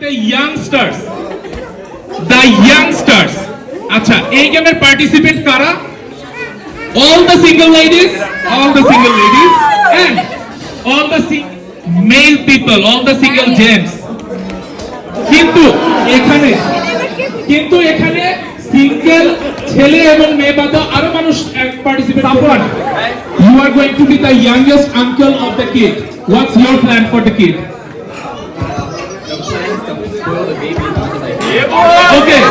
youngsters, the youngsters. আচ্ছা, এই গেমের পার্টিসিপেন্ট কারা? All the single ladies, and all the male people, all the single gents. কিন্তু এখানে সিঙ্গেল ছেলে এবং মেয়ে বাদে আরো মানুষ পার্টিসিপেট করবেন। You are going to be the youngest uncle of the kid. What's your plan for the kid? Okay.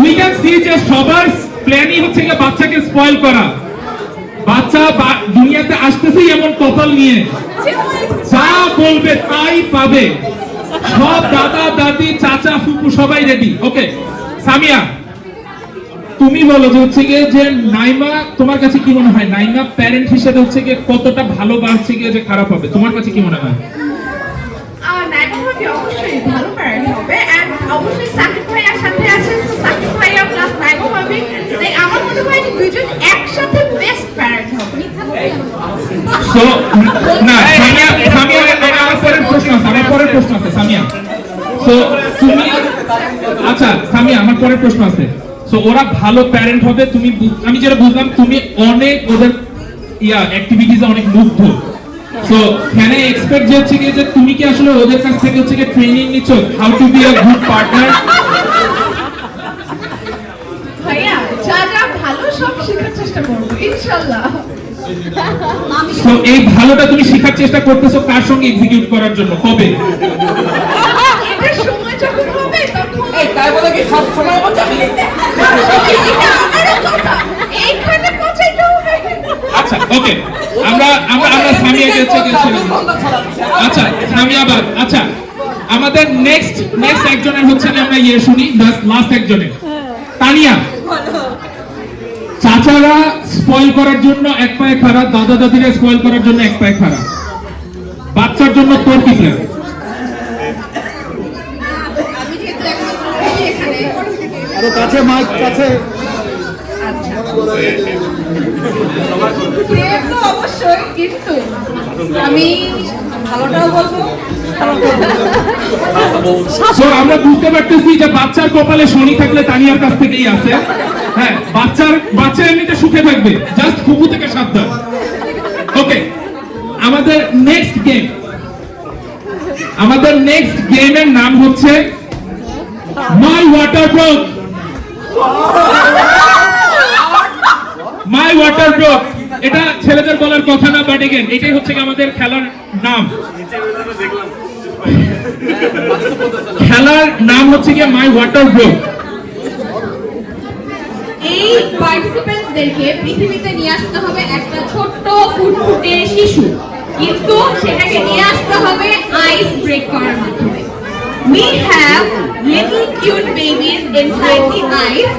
We can see যে সবার প্ল্যানই হচ্ছে যে বাচ্চাকে স্পয়েল করা। বাচ্চা দুনিয়াতে আসতেছে এমন কপাল নিয়ে যা বলবে তাই পাবে। সব দাদা দাদি চাচা ফুপু সবাই রেডি। ওকে সামিয়া, তুমি বলো যে হচ্ছে গিয়ে যে নাইমা, তোমার কাছে কি মনে হয় নাইমা প্যারেন্ট হিসেবে হচ্ছে গিয়ে কতটা ভালো বা হচ্ছে গিয়ে যে খারাপ হবে, তোমার কাছে কি মনে হয়? নাইমা ভাবি অবশ্যই ভালো প্যারেন্ট হবে, এন্ড অবশ্যই সাকিব ভাইয়ার সাথে আছে, সাকিব ভাইয়া প্লাস নাইমা ভাবি, তাই আমার মনে হয় যে দুইজন একসাথে বেস্ট প্যারেন্ট হবে। সো না সামিয়া, আমার পরের প্রশ্ন আছে সামিয়া। সো তুমি, আচ্ছা সামিয়া আমার পরের প্রশ্ন আছে। সো ওরা ভালো প্যারেন্ট হবে, তুমি, আমি যেটা বুঝলাম তুমি অনেক ওদের অ্যাক্টিভিটিজে অনেক মুগ্ধ। সো ক্যান আই এক্সপেক্ট যে হচ্ছে যে তুমি কি আসলে ওদের কাছ থেকে হচ্ছে ট্রেনিং নিচ্ছ how to be a good partner? ভাইয়া যা যা ভালো সব শেখার চেষ্টা করব ইনশাআল্লাহ। সো এই ভালোটা তুমি শেখার চেষ্টা করতেছো কার সঙ্গে এক্সিকিউট করার জন্য, কবে? এটা সময় যখন হবে তখন। এই তাই বলে কি সব সময় বোঝাবি? এইখানে পৌঁছাইতে হবে। আচ্ছা ওকে, আমরা সামিয়াকে হচ্ছে আচ্ছা সামিয়া বাদ। আচ্ছা আমাদের নেক্সট একজনের হচ্ছে যে আমরা শুনি লাস্ট একজনের তানিয়া। চাচারা স্পয়েল করার জন্য এক পায়ে খাড়া, দাদা দাদিরা স্পয়েল করার জন্য এক পায়ে খাড়া, বাচ্চার জন্য তোর কি প্ল্যান? আমি যেহেতু একমাত্র এখানে আরো কাছে মাইক কাছে। তো অবশ্যই, কিন্তু আমি ভালোটাও বলবো। আমরা বুঝতে পারতেছি যে বাচ্চার কপালে শনি থাকলে তানিয়ার কাছ থেকেই আছে। হ্যাঁ, বাচ্চা এমনিতে সুখে থাকবে, জাস্ট ফুপু থেকে সাবধান। ওকে, আমাদের নেক্সট গেমের নাম হচ্ছে মাই ওয়াটার ব্রোক। মাই ওয়াটার ব্রোক, এটা ছেলেদের বলার কথা না, বাট এগেন এটাই হচ্ছে আমাদের খেলার নাম। খেলার নাম হচ্ছে কি মাই ওয়াটার ব্রোক। এই পার্টিসিপেন্টসদেরকে পৃথিবীতে নিয়ে আসতে হবে একটা ছোট্ট ফুটফুটে শিশু, কিন্তু সেটাকে নিয়ে আসতে হবে আইস ব্রেক করার মাধ্যমে। We have little cute babies inside the ice.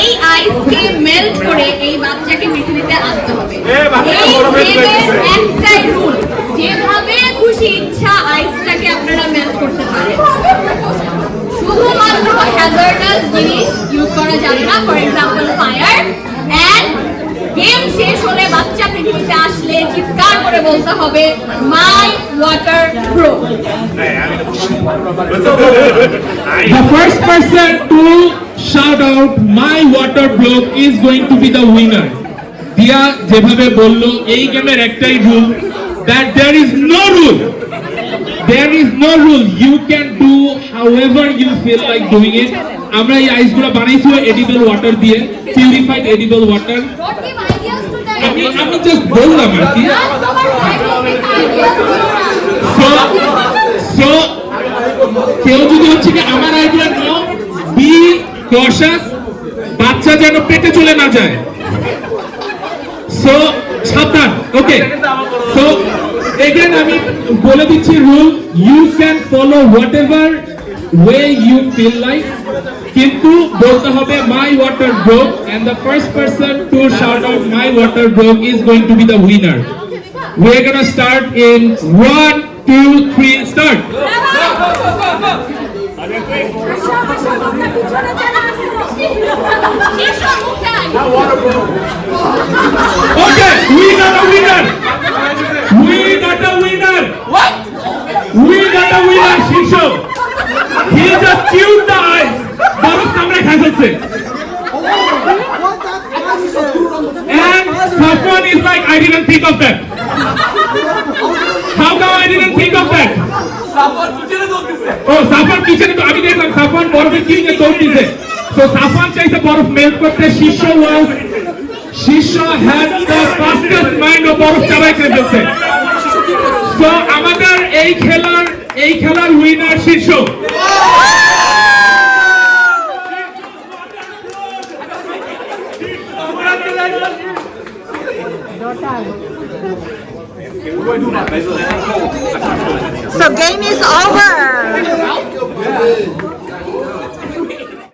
এই আইসকে মেল্ট করে এই বাচ্চাকে পৃথিবীতে আনতে হবে। এই গেমের একটাই রুল, যেভাবে খুশি ইচ্ছা আইসটাকে আপনারা মেল্ট করতে পারেন। শুধুমাত্র হ্যাজার্ডাস জিনিস ইউজ করা যাবে না, for example fire. And game শেষ হলে বাচ্চা পৃথিবীতে আসলে চিৎকার করে বলতে হবে my water broke. The first person to shout out my water broke is going to be the winner. দিয়া যেভাবে বলল এই গেমের একটাই rule, that there is no rule. You can do however you feel like doing it. আমরা এই আইসগুলো বানাইছি edible water দিয়ে, পিউরিফাইড এডিবল ওয়াটার। আমি জাস্ট বললাম আর কি। সো কেউ যদি হচ্ছে কি আমার আইডিয়া নাও, বি কশাস, বাচ্চা যেন পেটে চলে না যায়। সো সাবধান। ওকে, সো এগেন আমি বলে দিচ্ছি rule, you can follow whatever way you feel like, কিন্তু বলতে হবে my water broke, and the first person to shout out my water broke is going to be the winner. We are gonna start in 1 2 3 start. Okay, we got a winner. What? We got a winner. আছে and Safwan is like I didn't think of that. How come I didn't think of that? Support কিচেনে দৌড়তেছে ও সাফওয়ান কিচেনে তো আমি দেখলাম সাফওয়ান বরফের কি নিয়ে দৌড় দিছে সো সাফওয়ান চাইছে বরফ মেল্ট করতে শিষ্য হ্যাড দ্য ফাস্টেস্ট মাইন্ড ও বরফ চাবাই করে ফেলছে সো আমাদের এই খেলার উইনার শীর্ষ So game is over.